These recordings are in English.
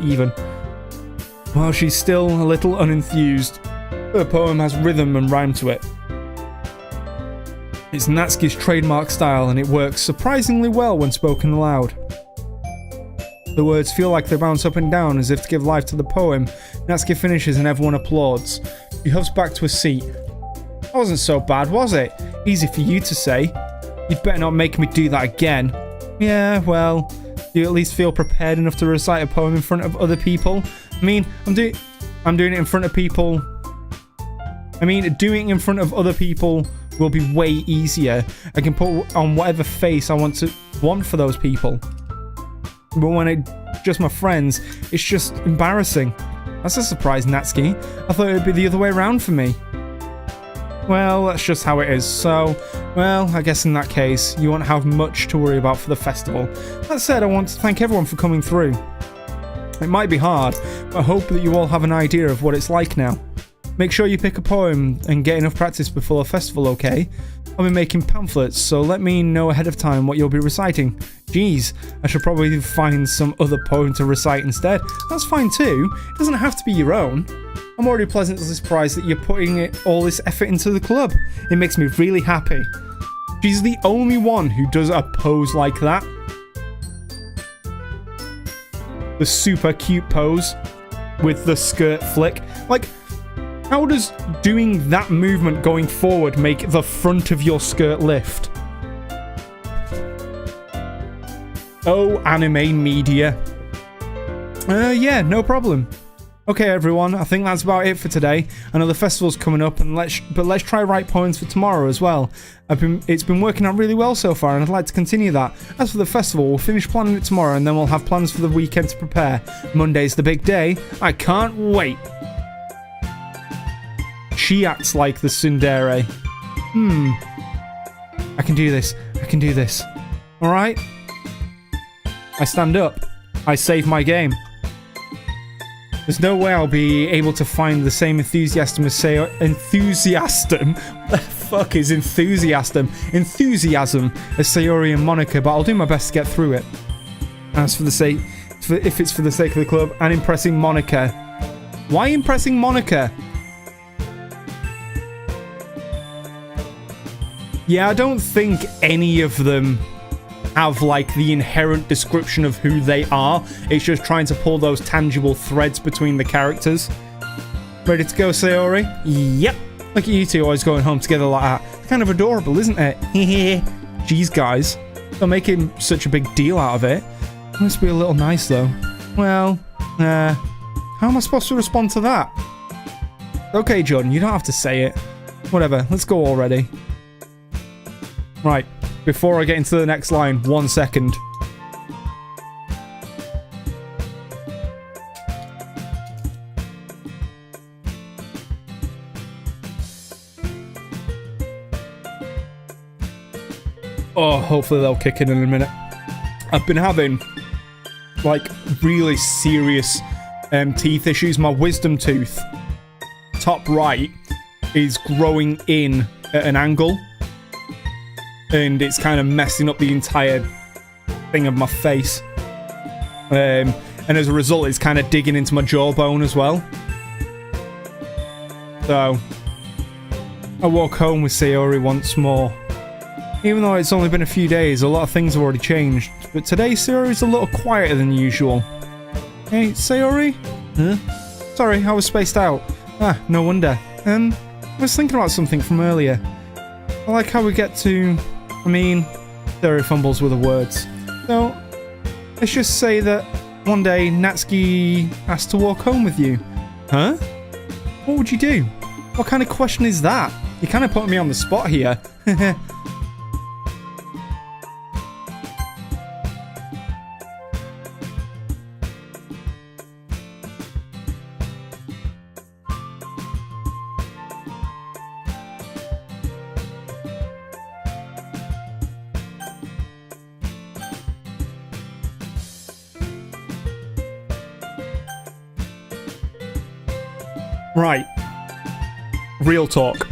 even. While she's still a little unenthused, her poem has rhythm and rhyme to it. It's Natsuki's trademark style, and it works surprisingly well when spoken aloud. The words feel like they bounce up and down as if to give life to the poem. Natsuki finishes and everyone applauds. She hops back to a seat. That wasn't so bad, was it? Easy for you to say. You'd better not make me do that again. Yeah, well, do you at least feel prepared enough to recite a poem in front of other people? I mean, I'm doing it in front of people. Doing it in front of other people will be way easier. I can put on whatever face I want for those people. But when it's just my friends, it's just embarrassing. That's a surprise, Natsuki. I thought it would be the other way around for me. Well, that's just how it is. So, well, I guess in that case, you won't have much to worry about for the festival. That said, I want to thank everyone for coming through. It might be hard, but I hope that you all have an idea of what it's like now. Make sure you pick a poem and get enough practice before the festival, okay? I'll be making pamphlets, so let me know ahead of time what you'll be reciting. Geez, I should probably find some other poem to recite instead. That's fine too. It doesn't have to be your own. I'm already pleasantly surprised that you're putting all this effort into the club. It makes me really happy. She's the only one who does a pose like that. The super cute pose with the skirt flick. Like, how does doing that movement going forward make the front of your skirt lift? Oh, anime media. Yeah, no problem. Okay, everyone, I think that's about it for today. I know the festival's coming up, and let's try write poems for tomorrow as well. It's been working out really well so far, and I'd like to continue that. As for the festival, we'll finish planning it tomorrow, and then we'll have plans for the weekend to prepare. Monday's the big day. I can't wait. She acts like the tsundere. I can do this. I can do this. Alright? I stand up. I save my game. There's no way I'll be able to find the same enthusiasm as enthusiasm as Sayori and Monica, but I'll do my best to get through it. As for the sake, if it's for the sake of the club and impressing Monica. Why impressing Monica? Yeah, I don't think any of them have like the inherent description of who they are. It's just trying to pull those tangible threads between the characters. Ready to go, Sayori? Yep. Look at you two always going home together like that. It's kind of adorable, isn't it? Jeez, guys. Don't make such a big deal out of it. It must be a little nice, though. Well, how am I supposed to respond to that? Okay, Jordan, you don't have to say it. Whatever, let's go already. Right. Before I get into the next line, 1 second. Oh, hopefully they'll kick in a minute. I've been having, like, really serious teeth issues. My wisdom tooth, top right, is growing in at an angle. And it's kind of messing up the entire thing of my face. And as a result, it's kind of digging into my jawbone as well. So, I walk home with Sayori once more. Even though it's only been a few days, a lot of things have already changed. But today, Sayori's a little quieter than usual. Hey, Sayori? Huh? Sorry, I was spaced out. Ah, no wonder. I was thinking about something from earlier. I like how we get to... Sayori fumbles with the words. So, let's just say that one day Natsuki has to walk home with you. Huh? What would you do? What kind of question is that? You kind of put me on the spot here. Right. Real talk.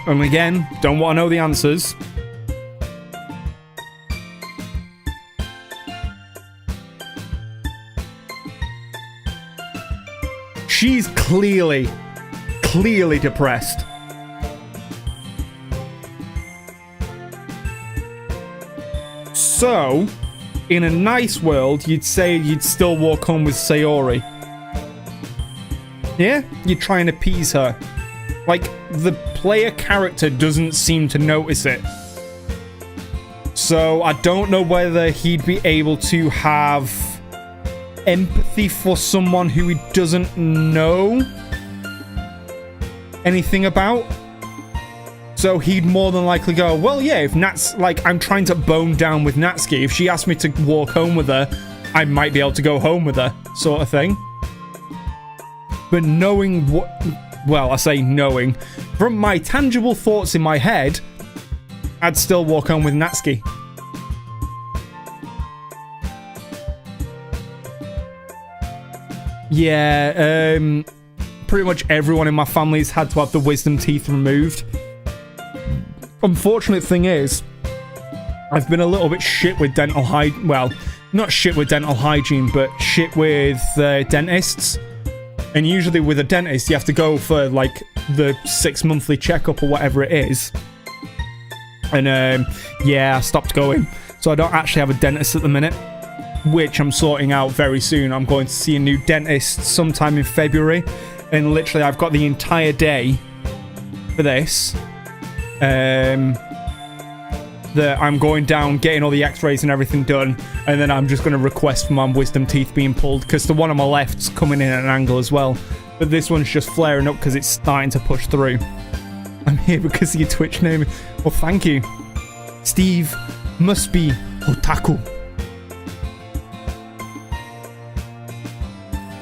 And again, don't want to know the answers. she's clearly depressed. So, in a nice world, you'd say you'd still walk home with Sayori. Yeah? You're trying to appease her. Like, the player character doesn't seem to notice it. So, I don't know whether he'd be able to have empathy for someone who he doesn't know anything about. So he'd more than likely go, well, yeah, if Nats, like, I'm trying to bone down with Natsuki. If she asked me to walk home with her, I might be able to go home with her, sort of thing. But knowing what, well, I say knowing, from my tangible thoughts in my head, I'd still walk home with Natsuki. Yeah, pretty much everyone in my family's had to have the wisdom teeth removed. Unfortunate thing is, I've been a little bit shit with dental hygiene. Well, not shit with dental hygiene, but shit with dentists. And usually with a dentist, you have to go for, like, the 6-monthly checkup or whatever it is. And, yeah, I stopped going. So I don't actually have a dentist at the minute, which I'm sorting out very soon. I'm going to see a new dentist sometime in February. And literally, I've got the entire day for this. That I'm going down, getting all the x-rays and everything done, and then I'm just going to request for my wisdom teeth being pulled, because the one on my left's coming in at an angle as well, but this one's just flaring up because it's starting to push through. I'm here because of your Twitch name. Well, thank you. Steve must be otaku.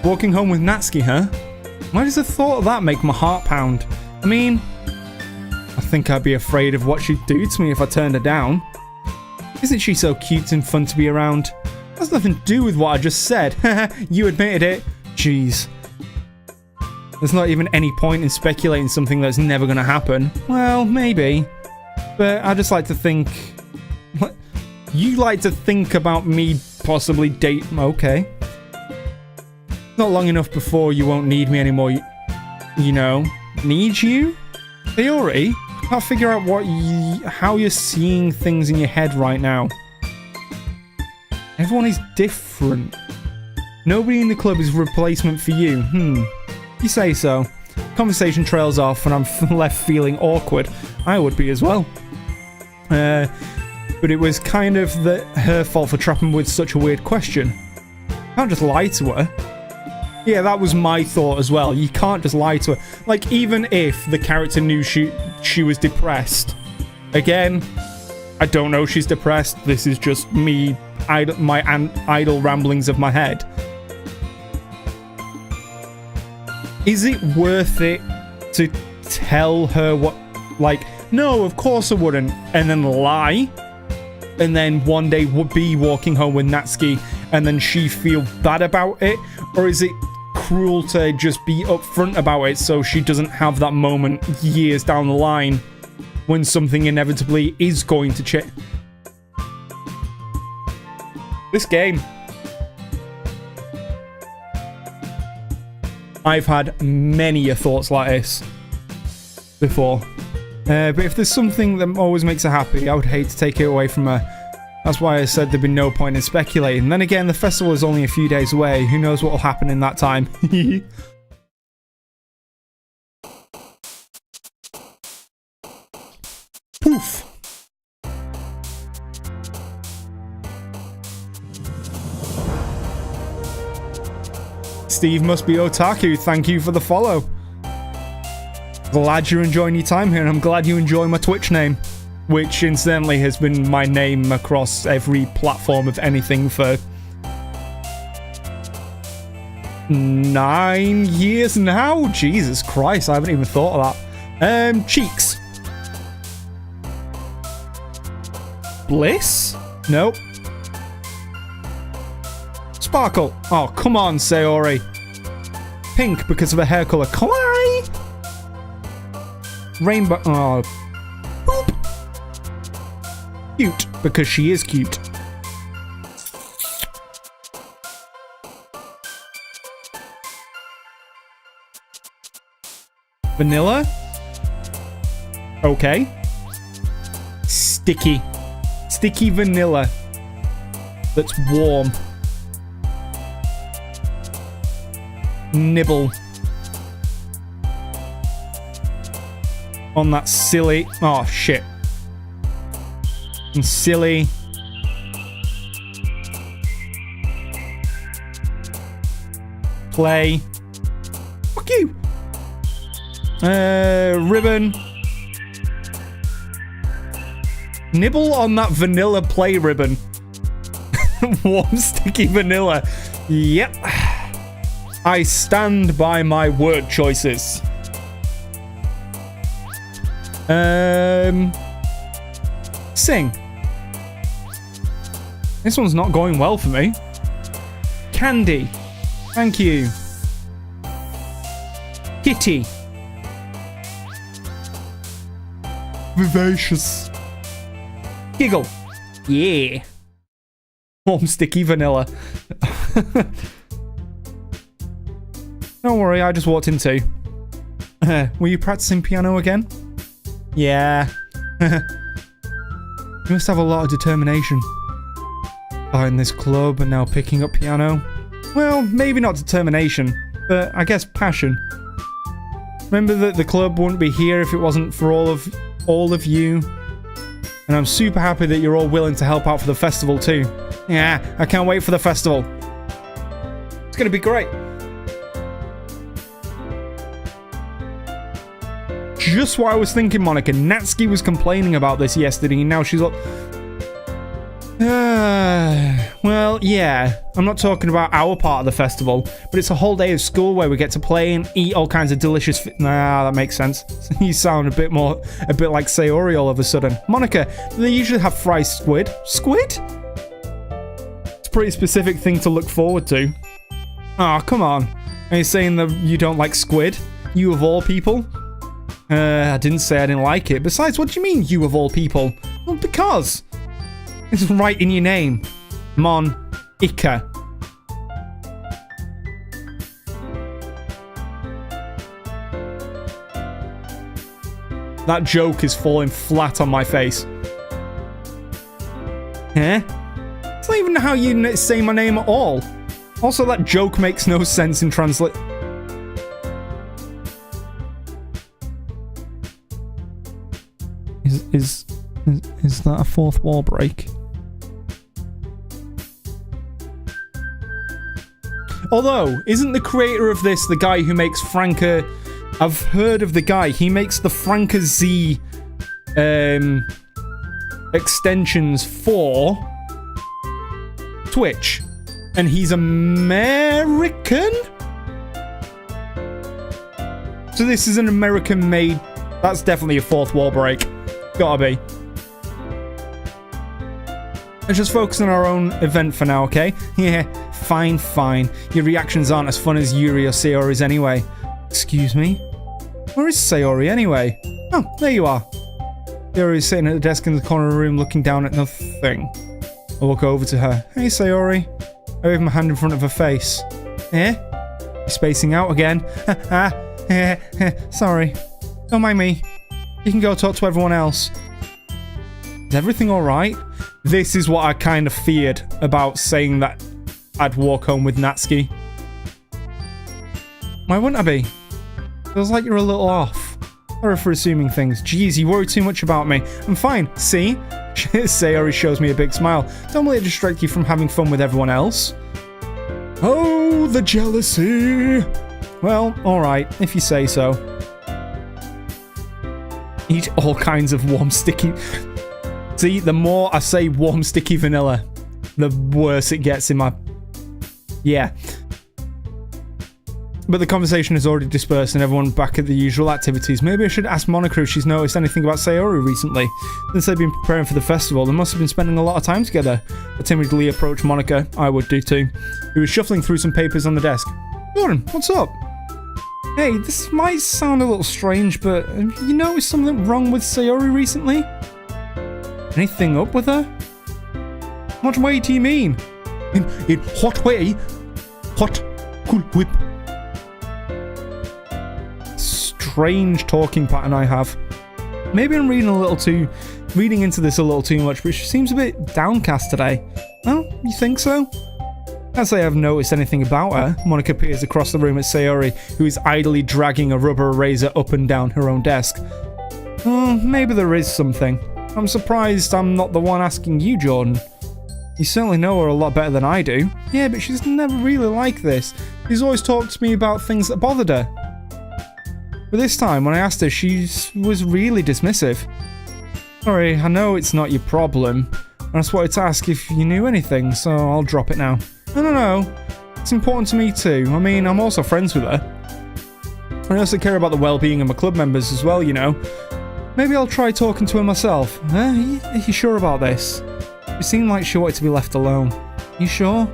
Walking home with Natsuki, huh? Why does the thought of that make my heart pound? I mean, I think I'd be afraid of what she'd do to me if I turned her down. Isn't she so cute and fun to be around? That's nothing to do with what I just said. You admitted it. Jeez. There's not even any point in speculating something that's never going to happen. Well, maybe. But I just like to think... What? You like to think about me possibly date... Okay. Not long enough before you won't need me anymore, you know. Need you? Theory? Can't figure out how you're seeing things in your head right now. Everyone is different. Nobody in the club is a replacement for you. You say so. Conversation trails off and I'm left feeling awkward. I would be as well. But it was kind of her fault for trapping with such a weird question. Can't just lie to her. Yeah, that was my thought as well. You can't just lie to her. Like, even if the character knew she was depressed. Again, I don't know she's depressed. This is just me, my idle ramblings of my head. Is it worth it to tell her what... Like, no, of course I wouldn't. And then lie. And then one day would be walking home with Natsuki and then she feel bad about it? Or is it cruel to just be upfront about it so she doesn't have that moment years down the line when something inevitably is going to change? This game. I've had many thoughts like this before. But if there's something that always makes her happy, I would hate to take it away from her. That's why I said there'd be no point in speculating. Then again, the festival is only a few days away. Who knows what will happen in that time? Poof! Steve must be otaku. Thank you for the follow. Glad you're enjoying your time here, and I'm glad you enjoy my Twitch name. Which, incidentally, has been my name across every platform of anything for 9 years now? Jesus Christ, I haven't even thought of that. Cheeks. Bliss? Nope. Sparkle. Oh, come on, Sayori. Pink because of her hair colour. Kawaii! Rainbow. Oh. Boop. Cute, because she is cute. Vanilla. Okay. Sticky. Sticky vanilla. That's warm. Nibble. On that silly... Oh, shit. And silly... Play. Fuck you. Ribbon. Nibble on that vanilla play ribbon. Warm, sticky vanilla. Yep. I stand by my word choices. Sing. This one's not going well for me. Candy. Thank you. Kitty. Vivacious. Giggle. Yeah. Warm, sticky vanilla. Don't worry, I just walked in too. Were you practicing piano again? Yeah. You must have a lot of determination. Buying this club and now picking up piano. Well, maybe not determination, but I guess passion. Remember that the club wouldn't be here if it wasn't for all of you. And I'm super happy that you're all willing to help out for the festival too. Yeah, I can't wait for the festival. It's gonna be great. Just what I was thinking, Monica. Natsuki was complaining about this yesterday, and now she's like... well, yeah. I'm not talking about our part of the festival, but it's a whole day of school where we get to play and eat all kinds of delicious... Nah, that makes sense. You sound a bit like Sayori all of a sudden. Monica, do they usually have fried squid? Squid? It's a pretty specific thing to look forward to. Oh, come on. Are you saying that you don't like squid? You of all people? I didn't say I didn't like it. Besides, what do you mean, you of all people? Well, because... It's right in your name. Mon-Ika. That joke is falling flat on my face. Eh? It's not even how you say my name at all. Also, that joke makes no sense in translate... Is that a fourth wall break? Although, isn't the creator of this the guy who makes Franca... I've heard of the guy. He makes the Franca Z extensions for Twitch. And he's American? So this is an American-made... That's definitely a fourth wall break. Gotta be. Let's just focus on our own event for now, okay? Yeah, fine, fine. Your reactions aren't as fun as Yuri or Sayori's anyway. Excuse me? Where is Sayori anyway? Oh, there you are. Sayori's sitting at the desk in the corner of the room looking down at nothing. I walk over to her. Hey, Sayori. I wave my hand in front of her face. Eh? You're spacing out again. Sorry. Don't mind me. You can go talk to everyone else. Is everything alright? This is what I kind of feared about saying that I'd walk home with Natsuki. Why wouldn't I be? Feels like you're a little off. Sorry for assuming things. Jeez, you worry too much about me. I'm fine. See? Sayori shows me a big smile. Don't let it distract you from having fun with everyone else. Oh, the jealousy. Well, alright, if you say so. Eat all kinds of warm, sticky... See, the more I say warm, sticky vanilla, the worse it gets in my... Yeah. But the conversation is already dispersed and everyone back at the usual activities. Maybe I should ask Monica if she's noticed anything about Sayori recently. Since they've been preparing for the festival, they must have been spending a lot of time together. I timidly approached Monica. I would do too. Who was shuffling through some papers on the desk. Lauren, what's up? Hey, this might sound a little strange, but have you noticed something wrong with Sayori recently? Anything up with her? What way do you mean? In what way? What could whip? strange talking pattern I have. Maybe I'm reading into this a little too much, but she seems a bit downcast today. Oh, you think so? Can't say I've noticed anything about her. Monica peers across the room at Sayori, who is idly dragging a rubber eraser up and down her own desk. Maybe there is something. I'm surprised I'm not the one asking you, Jordan. You certainly know her a lot better than I do. Yeah, but she's never really like this. She's always talked to me about things that bothered her. But this time, when I asked her, she was really dismissive. Sorry, I know it's not your problem. I just wanted to ask if you knew anything, so I'll drop it now. No. It's important to me too. I mean, I'm also friends with her. I also care about the well-being of my club members as well, you know. Maybe I'll try talking to her myself. Are you sure about this? It seemed like she wanted to be left alone. You sure?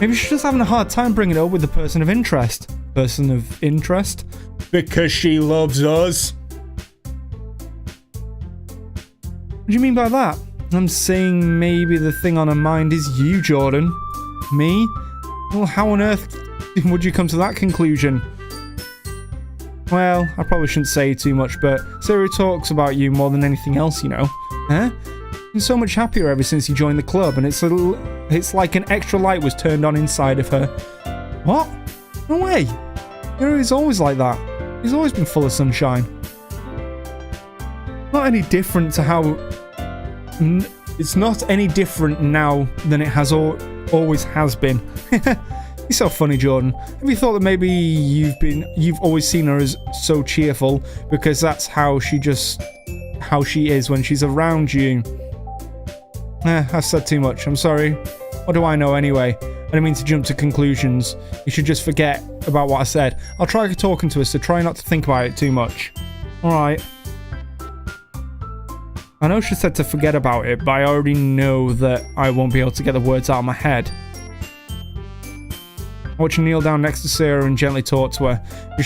Maybe she's just having a hard time bringing it up with the person of interest. Person of interest? Because she loves us. What do you mean by that? I'm saying maybe the thing on her mind is you, Jordan. Me? Well, how on earth would you come to that conclusion? Well, I probably shouldn't say too much, but Sarah talks about you more than anything else, you know. Huh? Been so much happier ever since you joined the club, and it's like an extra light was turned on inside of her. What? No way. You know, he's always like that. He's always been full of sunshine. Not any different to how... It's not any different now than it has always has been. You're so funny, Jordan. Have you thought that maybe you've always seen her as so cheerful because that's how she is when she's around you? I've said too much. I'm sorry. What do I know anyway? I didn't mean to jump to conclusions. You should just forget about what I said. I'll try talking to her, so try not to think about it too much. Alright. I know she said to forget about it, but I already know that I won't be able to get the words out of my head. I watch her kneel down next to Sarah and gently talk to her, but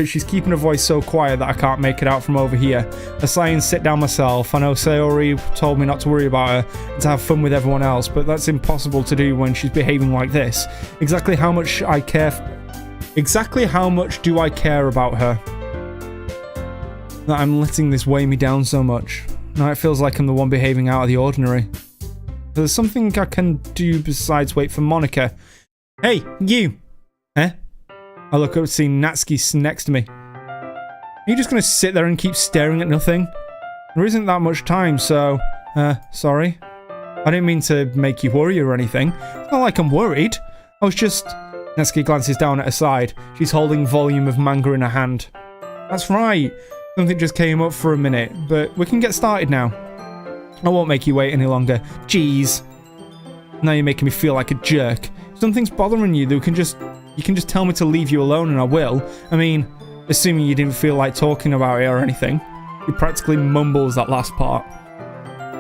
she's keeping her voice so quiet that I can't make it out from over here. I sigh and sit down myself. I know Sayori told me not to worry about her and to have fun with everyone else, but that's impossible to do when she's behaving like this. Exactly how much do I care about her? That I'm letting this weigh me down so much. Now it feels like I'm the one behaving out of the ordinary. There's something I can do besides wait for Monica. Hey, you! Eh? I look up to see Natsuki next to me. Are you just gonna sit there and keep staring at nothing? There isn't that much time, so... sorry. I didn't mean to make you worry or anything. It's not like I'm worried. I was just... Natsuki glances down at her side. She's holding volume of manga in her hand. That's right. Something just came up for a minute, but we can get started now. I won't make you wait any longer. Jeez. Now you're making me feel like a jerk. If something's bothering you, you can just tell me to leave you alone and I will. I mean, assuming you didn't feel like talking about it or anything. He practically mumbles that last part.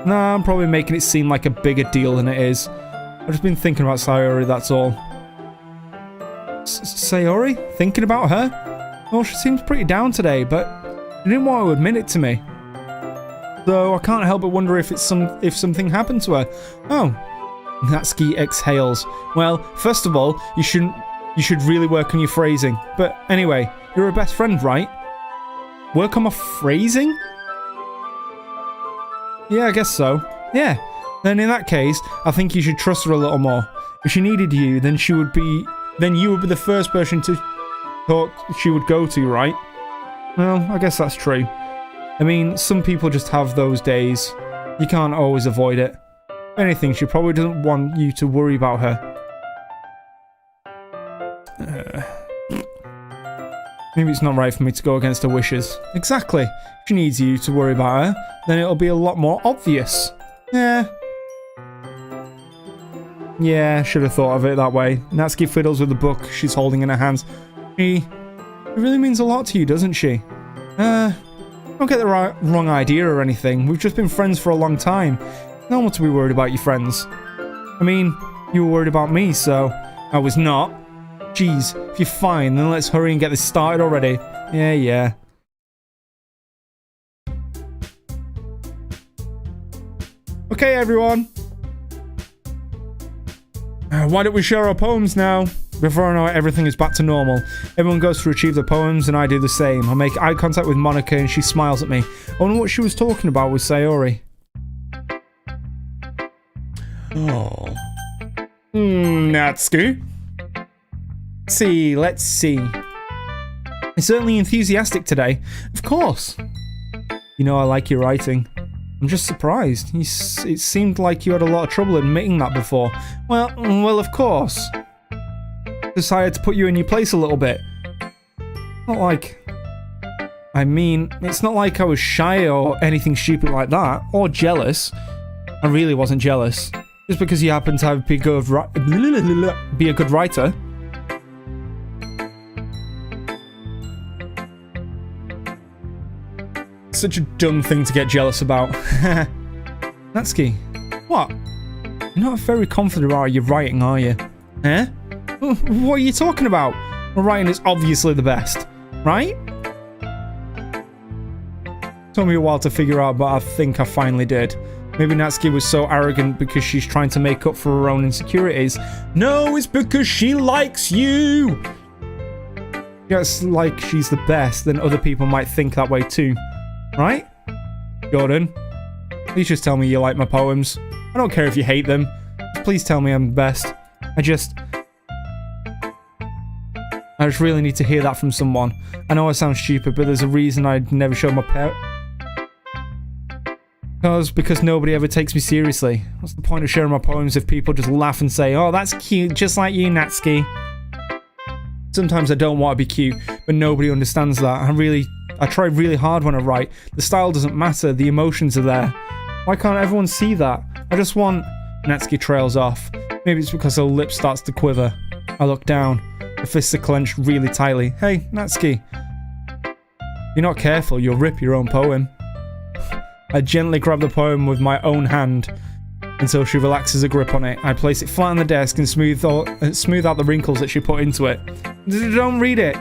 Nah, I'm probably making it seem like a bigger deal than it is. I've just been thinking about Sayori, that's all. Sayori? Thinking about her? Well, she seems pretty down today, but she didn't want to admit it to me. So I can't help but wonder if something happened to her. Oh. Natsuki exhales. Well, first of all, you should really work on your phrasing. But anyway, you're her best friend, right? Work on my phrasing? Yeah, I guess so. Yeah. Then in that case, I think you should trust her a little more. If she needed you, then you would be the first person to talk she would go to, right? Well, I guess that's true. I mean, some people just have those days. You can't always avoid it. If anything, she probably doesn't want you to worry about her. Maybe it's not right for me to go against her wishes. Exactly. If she needs you to worry about her, then it'll be a lot more obvious. Yeah, should have thought of it that way. Natsuki fiddles with the book she's holding in her hands. It really means a lot to you, doesn't she? Don't get the wrong idea or anything. We've just been friends for a long time. No one to be worried about your friends. I mean, you were worried about me, so... I was not. Jeez, if you're fine, then let's hurry and get this started already. Yeah. Okay, everyone. Why don't we share our poems now? Before I know it, everything is back to normal. Everyone goes to retrieve their poems, and I do the same. I make eye contact with Monica, and she smiles at me. I wonder what she was talking about with Sayori. Oh. Natsuki? Let's see. You're certainly enthusiastic today. Of course. You know I like your writing. I'm just surprised. It seemed like you had a lot of trouble admitting that before. Well, of course. Decided to put you in your place a little bit. Not like... I mean, it's not like I was shy or anything stupid like that, or jealous. I really wasn't jealous. Just because you happen to be a good writer. Such a dumb thing to get jealous about. Natsuki, what? You're not very confident about your writing, are you? Eh? What are you talking about? My writing is obviously the best, right? Took me a while to figure out, but I think I finally did. Maybe Natsuki was so arrogant because she's trying to make up for her own insecurities. No, it's because she likes you! Just like she's the best, then other people might think that way too. Right? Jordan, please just tell me you like my poems. I don't care if you hate them. Please tell me I'm the best. I just really need to hear that from someone. I know I sound stupid, but there's a reason I'd never show my because nobody ever takes me seriously. What's the point of sharing my poems if people just laugh and say, oh, that's cute, just like you, Natsuki? Sometimes I don't want to be cute, but nobody understands that. I try really hard when I write. The style doesn't matter, the emotions are there. Why can't everyone see that? I just want... Natsuki trails off. Maybe it's because her lip starts to quiver. I look down. Her fists are clenched really tightly. Hey, Natsuki. If you're not careful, you'll rip your own poem. I gently grab the poem with my own hand until she relaxes her grip on it. I place it flat on the desk and smooth out the wrinkles that she put into it. Don't read it!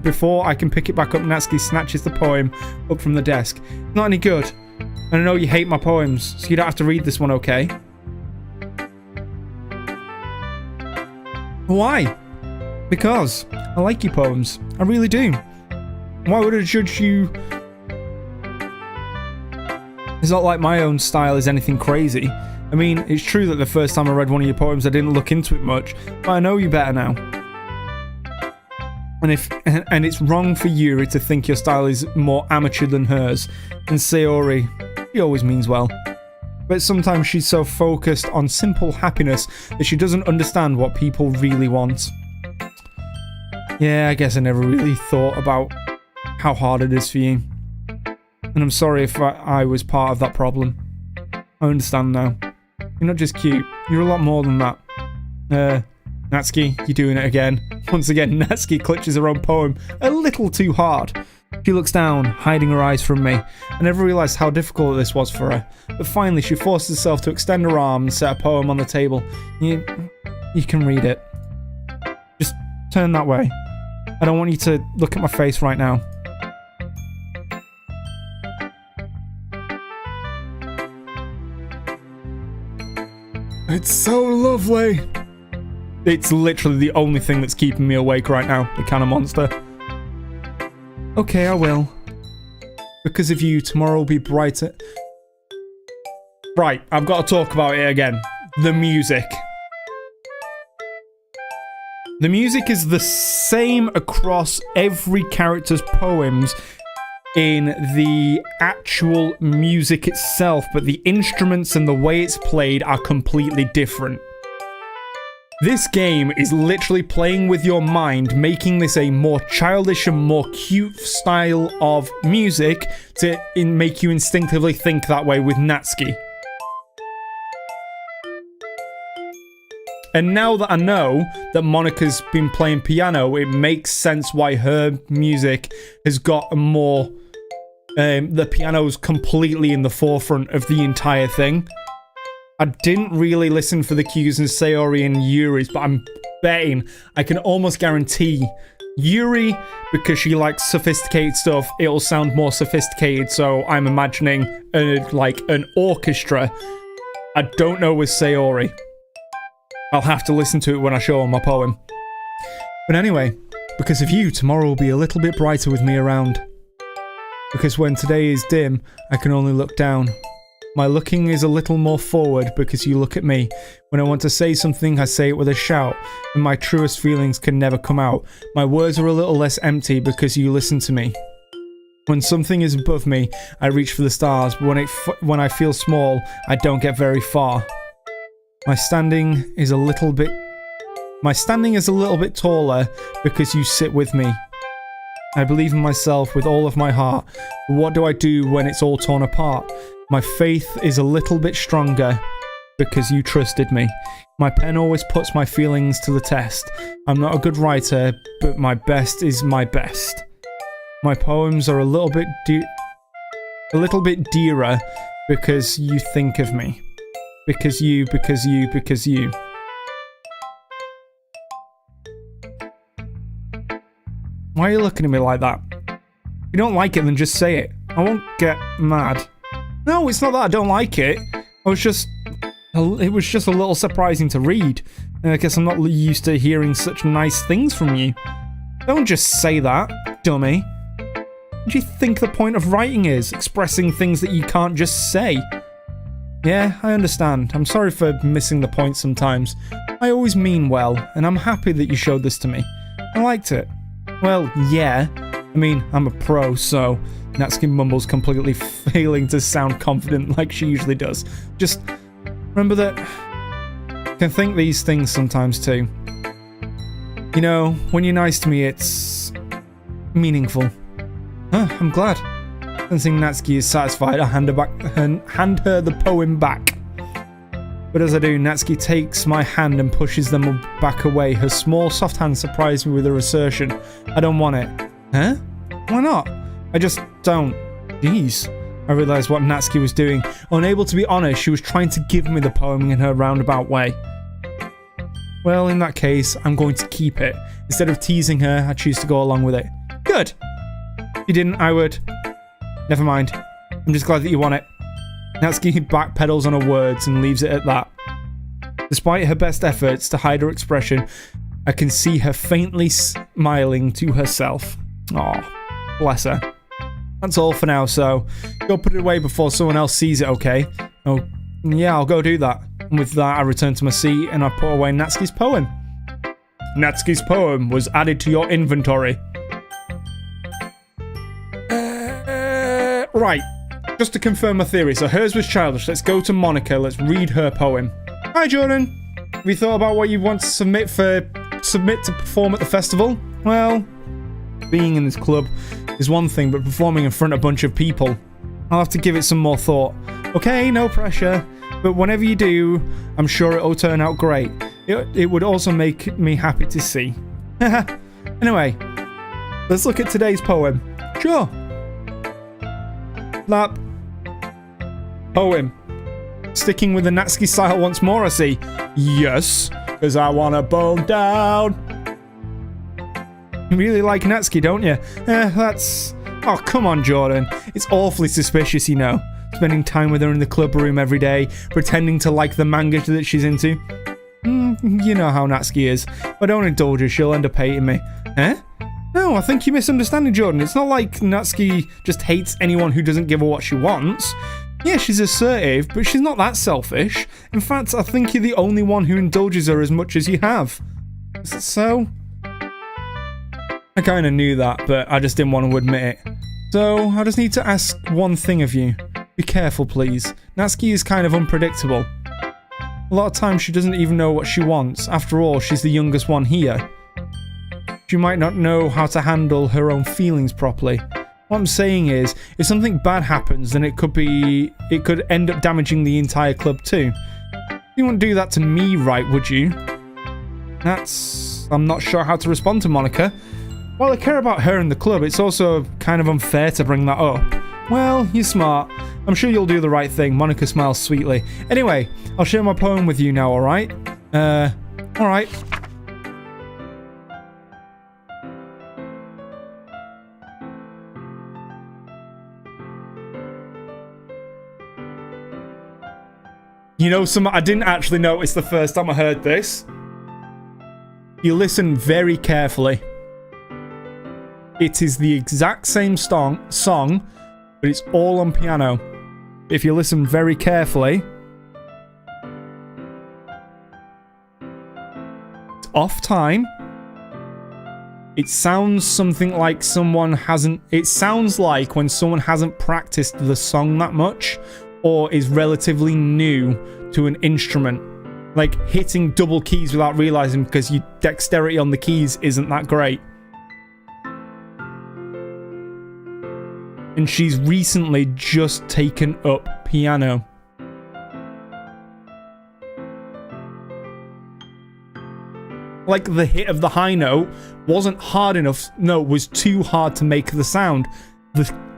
Before I can pick it back up, Natsuki snatches the poem up from the desk. Not any good. And I know you hate my poems, so you don't have to read this one, okay? Why? Because I like your poems. I really do. Why would I judge you? It's not like my own style is anything crazy. I mean, it's true that the first time I read one of your poems I didn't look into it much, but I know you better now. And it's wrong for Yuri to think your style is more amateur than hers. And Sayori, she always means well. But sometimes she's so focused on simple happiness that she doesn't understand what people really want. Yeah, I guess I never really thought about how hard it is for you. And I'm sorry if I was part of that problem. I understand now. You're not just cute, you're a lot more than that. Natsuki, you're doing it again. Once again, Natsuki clutches her own poem a little too hard. She looks down, hiding her eyes from me. I never realised how difficult this was for her. But finally, she forced herself to extend her arm and set a poem on the table. You can read it. Just turn that way. I don't want you to look at my face right now. It's so lovely. It's literally the only thing that's keeping me awake right now, the kind of monster. Okay, I will. Because of you, tomorrow will be brighter. Right, I've got to talk about it again. The music. The music is the same across every character's poems in the actual music itself, but the instruments and the way it's played are completely different. This game is literally playing with your mind, making this a more childish and more cute style of music to make you instinctively think that way with Natsuki. And now that I know that Monica's been playing piano, it makes sense why her music has got a more... the piano's completely in the forefront of the entire thing. I didn't really listen for the cues in Sayori and Yuri's, but I'm betting, I can almost guarantee, Yuri, because she likes sophisticated stuff, it'll sound more sophisticated, so I'm imagining like an orchestra. I don't know with Sayori. I'll have to listen to it when I show her my poem. But anyway, because of you, tomorrow will be a little bit brighter with me around. Because when today is dim, I can only look down. My looking is a little more forward because you look at me. When I want to say something, I say it with a shout, and my truest feelings can never come out. My words are a little less empty because you listen to me. When something is above me, I reach for the stars, but when I feel small, I don't get very far. My standing is a little bit taller because you sit with me. I believe in myself with all of my heart, but what do I do when it's all torn apart? My faith is a little bit stronger because you trusted me. My pen always puts my feelings to the test. I'm not a good writer, but my best is my best. My poems are a little bit dearer because you think of me. Because you. Why are you looking at me like that? If you don't like it, then just say it. I won't get mad. No, it's not that I don't like it. It was just a little surprising to read. And I guess I'm not used to hearing such nice things from you. Don't just say that, dummy. What do you think the point of writing is? Expressing things that you can't just say. Yeah, I understand. I'm sorry for missing the point sometimes. I always mean well, and I'm happy that you showed this to me. I liked it. Well, yeah. I mean, I'm a pro, so... Natsuki mumbles, completely failing to sound confident like she usually does. Just remember that I can think these things sometimes too. You know, when you're nice to me, it's meaningful. Huh, I'm glad. Sensing Natsuki is satisfied, I hand her the poem back. But as I do, Natsuki takes my hand and pushes them back away. Her small, soft hand surprised me with her assertion. I don't want it. Huh? Why not? I just don't. Jeez. I realised what Natsuki was doing. Unable to be honest, she was trying to give me the poem in her roundabout way. Well, in that case, I'm going to keep it. Instead of teasing her, I choose to go along with it. Good. If you didn't, I would. Never mind. I'm just glad that you want it. Natsuki backpedals on her words and leaves it at that. Despite her best efforts to hide her expression, I can see her faintly smiling to herself. Aw, bless her. That's all for now, so go put it away before someone else sees it, okay? Oh, yeah, I'll go do that. And with that, I return to my seat and I put away Natsuki's poem. Natsuki's poem was added to your inventory. Right, just to confirm my theory, so hers was childish. Let's go to Monica, let's read her poem. Hi, Jordan. Have you thought about what you want to submit to perform at the festival? Well, being in this club is one thing, but performing in front of a bunch of people, I'll have to give it some more thought. Okay, no pressure, but whenever you do, I'm sure it'll turn out great. It would also make me happy to see. Anyway, let's look at today's poem. Sure. That poem. Sticking with the Natsuki style once more, I see. Yes, because I want to bone down. You really like Natsuki, don't you? That's... Oh, come on, Jordan. It's awfully suspicious, you know. Spending time with her in the club room every day, pretending to like the manga that she's into. You know how Natsuki is. If I don't indulge her, she'll end up hating me. Eh? No, I think you're misunderstanding, Jordan. It's not like Natsuki just hates anyone who doesn't give her what she wants. Yeah, she's assertive, but she's not that selfish. In fact, I think you're the only one who indulges her as much as you have. Is that so? I kind of knew that, but I just didn't want to admit it. So, I just need to ask one thing of you. Be careful, please. Natsuki is kind of unpredictable. A lot of times she doesn't even know what she wants. After all, she's the youngest one here. She might not know how to handle her own feelings properly. What I'm saying is, if something bad happens, then it could end up damaging the entire club too. You wouldn't do that to me, right, would you? I'm not sure how to respond to Monica. While I care about her and the club, it's also kind of unfair to bring that up. Well, you're smart. I'm sure you'll do the right thing. Monica smiles sweetly. Anyway, I'll share my poem with you now, alright? Alright. You know, I didn't actually notice the first time I heard this. You listen very carefully. It is the exact same song, but it's all on piano. If you listen very carefully, it's off time. It sounds something like someone hasn't... It sounds like when someone hasn't practiced the song that much, or is relatively new to an instrument. Like hitting double keys without realizing because your dexterity on the keys isn't that great. And she's recently just taken up piano. Like the hit of the high note wasn't hard enough. No, it was too hard to make the sound.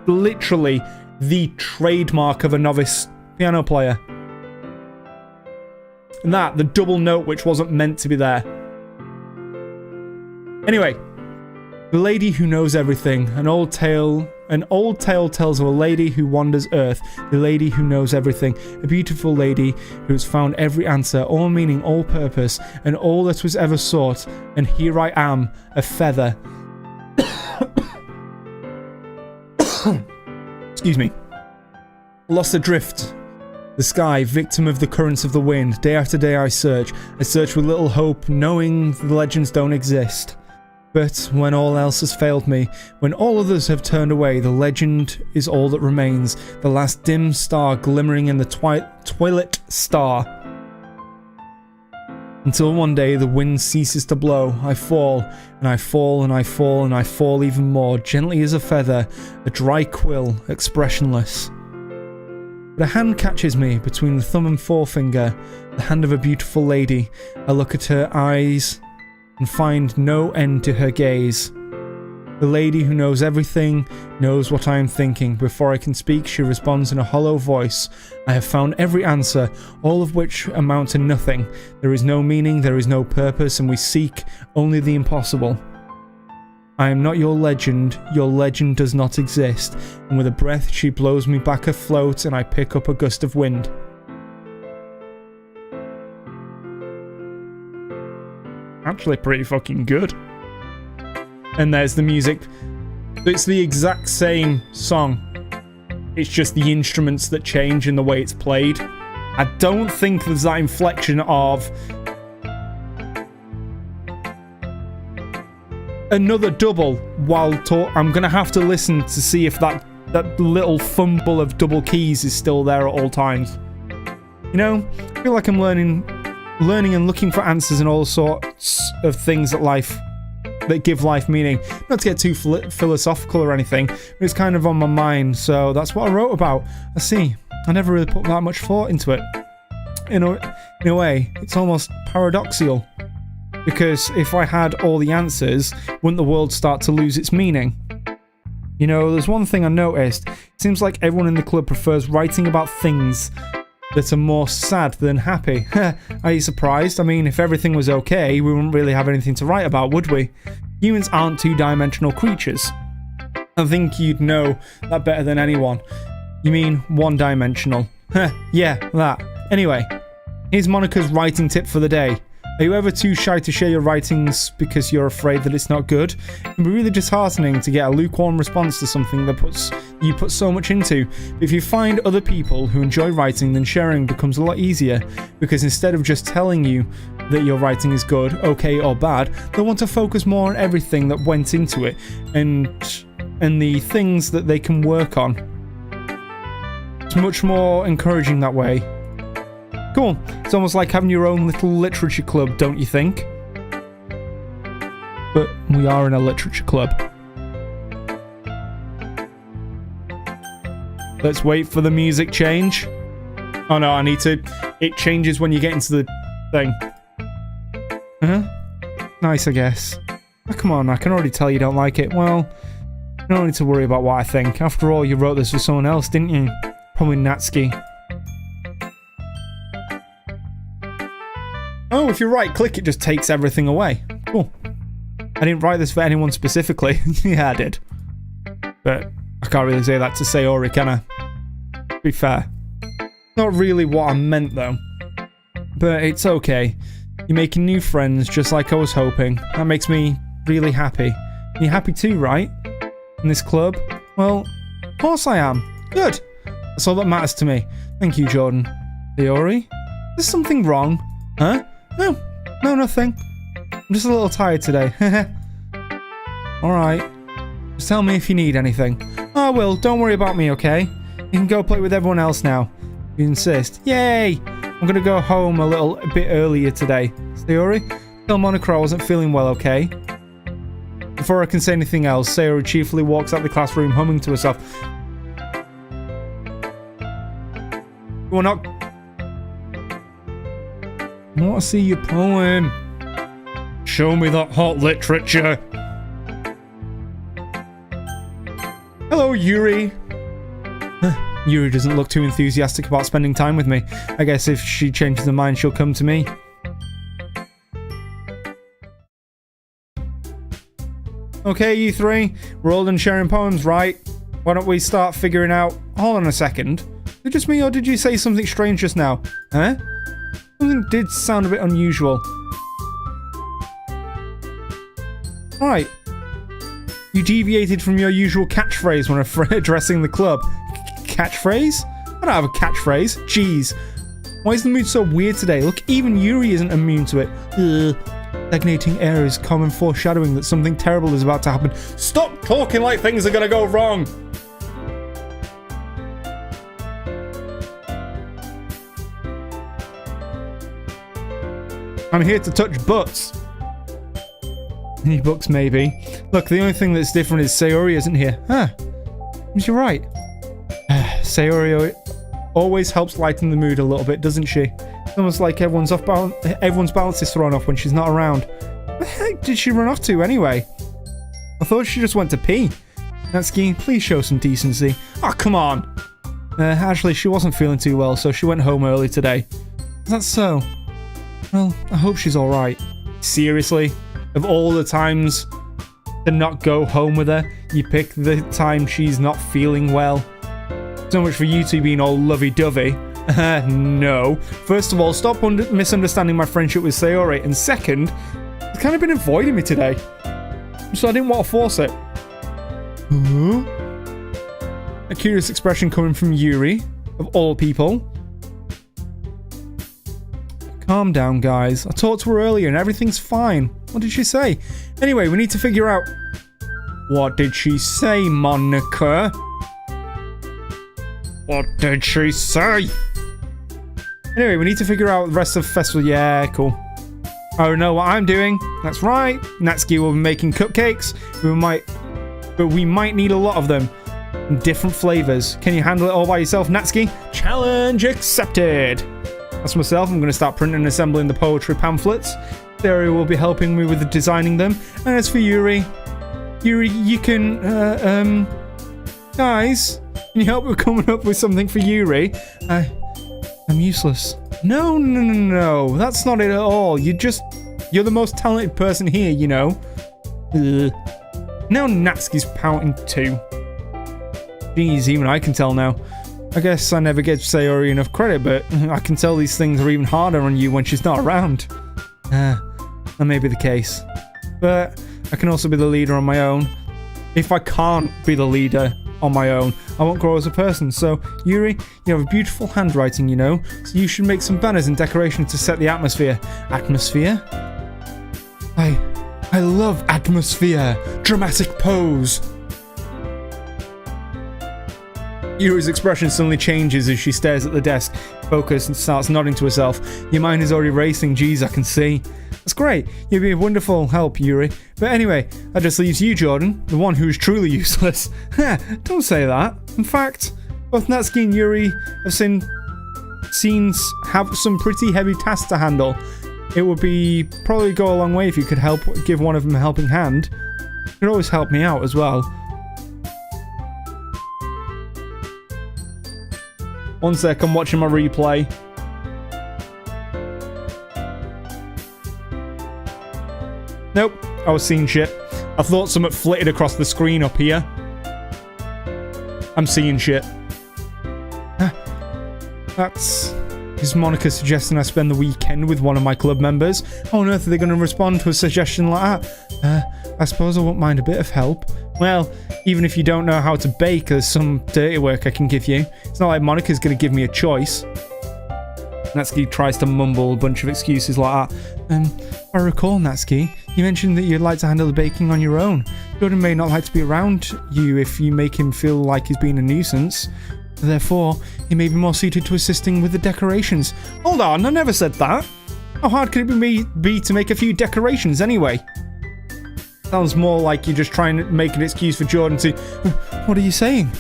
Literally the trademark of a novice piano player. And that, the double note which wasn't meant to be there. Anyway, the lady who knows everything. An old tale tells of a lady who wanders earth. The lady who knows everything. A beautiful lady who has found every answer, all meaning, all purpose, and all that was ever sought. And here I am, a feather. Excuse me. Lost adrift. The sky, victim of the currents of the wind. Day after day I search with little hope, knowing the legends don't exist. But when all else has failed me, when all others have turned away, the legend is all that remains, the last dim star glimmering in the twilight star. Until one day the wind ceases to blow, I fall, and I fall, and I fall, and I fall even more, gently as a feather, a dry quill, expressionless. But a hand catches me between the thumb and forefinger, the hand of a beautiful lady. I look at her eyes and find no end to her gaze. The lady who knows everything knows what I am thinking. Before I can speak, she responds in a hollow voice. I have found every answer, all of which amount to nothing. There is no meaning, there is no purpose, and we seek only the impossible. I am not your legend does not exist, and with a breath she blows me back afloat and I pick up a gust of wind. Actually pretty fucking good. And there's the music. It's the exact same song. It's just the instruments that change in the way it's played. I don't think there's that inflection of another double while I'm gonna have to listen to see if that little fumble of double keys is still there at all times. You know, I feel like I'm learning and looking for answers in all sorts of things that give life meaning. Not to get too philosophical or anything, but it's kind of on my mind, so that's what I wrote about. I see. I never really put that much thought into it. In a way, it's almost paradoxical. Because if I had all the answers, wouldn't the world start to lose its meaning? You know, there's one thing I noticed. It seems like everyone in the club prefers writing about things that are more sad than happy. Are you surprised? I mean, if everything was okay, we wouldn't really have anything to write about, would we? Humans aren't two-dimensional creatures. I think you'd know that better than anyone. You mean one-dimensional? Yeah, that. Anyway, here's Monica's writing tip for the day. Are you ever too shy to share your writings because you're afraid that it's not good? It can be really disheartening to get a lukewarm response to something that you put so much into. But if you find other people who enjoy writing, then sharing becomes a lot easier, because instead of just telling you that your writing is good, okay, or bad, they'll want to focus more on everything that went into it and the things that they can work on. It's much more encouraging that way. Cool. It's almost like having your own little literature club, don't you think? But we are in a literature club. Let's wait for the music change. Oh no, I need to... It changes when you get into the thing. Nice, I guess. Oh, come on, I can already tell you don't like it. Well, you don't need to worry about what I think. After all, you wrote this for someone else, didn't you? Probably Natsuki. Oh, if you right-click, it just takes everything away. Cool. I didn't write this for anyone specifically. Yeah, I did. But I can't really say that to Sayori, can I? To be fair. Not really what I meant, though. but it's okay. You're making new friends just like I was hoping. That makes me really happy. You're happy too, right? In this club? Well, of course I am. Good. That's all that matters to me. Thank you, Jordan. Sayori? Is something wrong? Huh? No, nothing. I'm just a little tired today. Alright. Just tell me if you need anything. I will. Don't worry about me, okay? You can go play with everyone else now. If you insist. Yay! I'm gonna go home a bit earlier today. Sayori? Tell Monokuro I wasn't feeling well, okay? Before I can say anything else, Sayori cheerfully walks out the classroom, humming to herself. We're not... I want to see your poem. Show me that hot literature. Hello, Yuri. Yuri doesn't look too enthusiastic about spending time with me. I guess if she changes her mind, she'll come to me. Okay, you three. We're all done sharing poems, right? Why don't we start figuring out... Hold on a second. Is it just me, or did you say something strange just now? Huh? Something did sound a bit unusual. Right. You deviated from your usual catchphrase when addressing the club. Catchphrase? I don't have a catchphrase. Jeez. Why is the mood so weird today? Look, even Yuri isn't immune to it. Ugh. Stagnating air is common foreshadowing that something terrible is about to happen. Stop talking like things are gonna go wrong! I'm here to touch butts. Any books, maybe. Look, the only thing that's different is Sayori isn't here. Huh. You're right. Sayori always helps lighten the mood a little bit, doesn't she? It's almost like everyone's balance is thrown off when she's not around. Where the heck did she run off to, anyway? I thought she just went to pee. Natsuki, please show some decency. Oh, come on! Actually, she wasn't feeling too well, so she went home early today. Is that so? Well, I hope she's alright. Seriously? Of all the times to not go home with her, you pick the time she's not feeling well? So much for you two being all lovey-dovey. No. First of all, stop misunderstanding my friendship with Sayori, and second, it's kind of been avoiding me today. So I didn't want to force it. Huh? A curious expression coming from Yuri, of all people. Calm down, guys. I talked to her earlier and everything's fine. What did she say? Anyway, we need to figure out... What did she say, Monica? What did she say? Anyway, we need to figure out the rest of the festival. Yeah, cool. I know what I'm doing. That's right. Natsuki will be making cupcakes. But we might need a lot of them. In different flavors. Can you handle it all by yourself, Natsuki? Challenge accepted. As myself, I'm going to start printing and assembling the poetry pamphlets. Theory will be helping me with designing them. And as for Yuri, you can, guys, can you help with coming up with something for Yuri? I'm useless. No, that's not it at all. You're the most talented person here, you know. Ugh. Now Natsuki's pouting too. Jeez, even I can tell now. I guess I never give Sayori enough credit, but I can tell these things are even harder on you when she's not around. That may be the case. But I can also be the leader on my own. If I can't be the leader on my own, I won't grow as a person. So, Yuri, you have a beautiful handwriting, you know, so you should make some banners and decorations to set the atmosphere. Atmosphere? I love atmosphere. Dramatic pose. Yuri's expression suddenly changes as she stares at the desk, focused, and starts nodding to herself. Your mind is already racing. Geez, I can see. That's great. You'd be a wonderful help, Yuri. But anyway, that just leaves you, Jordan, the one who is truly useless. Don't say that. In fact, both Natsuki and Yuri have have some pretty heavy tasks to handle. It would probably go a long way if you could give one of them a helping hand. You could always help me out as well. One sec, I'm watching my replay. Nope, I was seeing shit. I thought something flitted across the screen up here. I'm seeing shit. Is Monica suggesting I spend the weekend with one of my club members? How on earth are they going to respond to a suggestion like that? I suppose I won't mind a bit of help. Well, even if you don't know how to bake, there's some dirty work I can give you. It's not like Monica's going to give me a choice. Natsuki tries to mumble a bunch of excuses like that. If I recall, Natsuki, you mentioned that you'd like to handle the baking on your own. Jordan may not like to be around you if you make him feel like he's being a nuisance. Therefore, he may be more suited to assisting with the decorations. Hold on, I never said that. How hard could it be to make a few decorations anyway? Sounds more like you're just trying to make an excuse for Jordan to... What are you saying?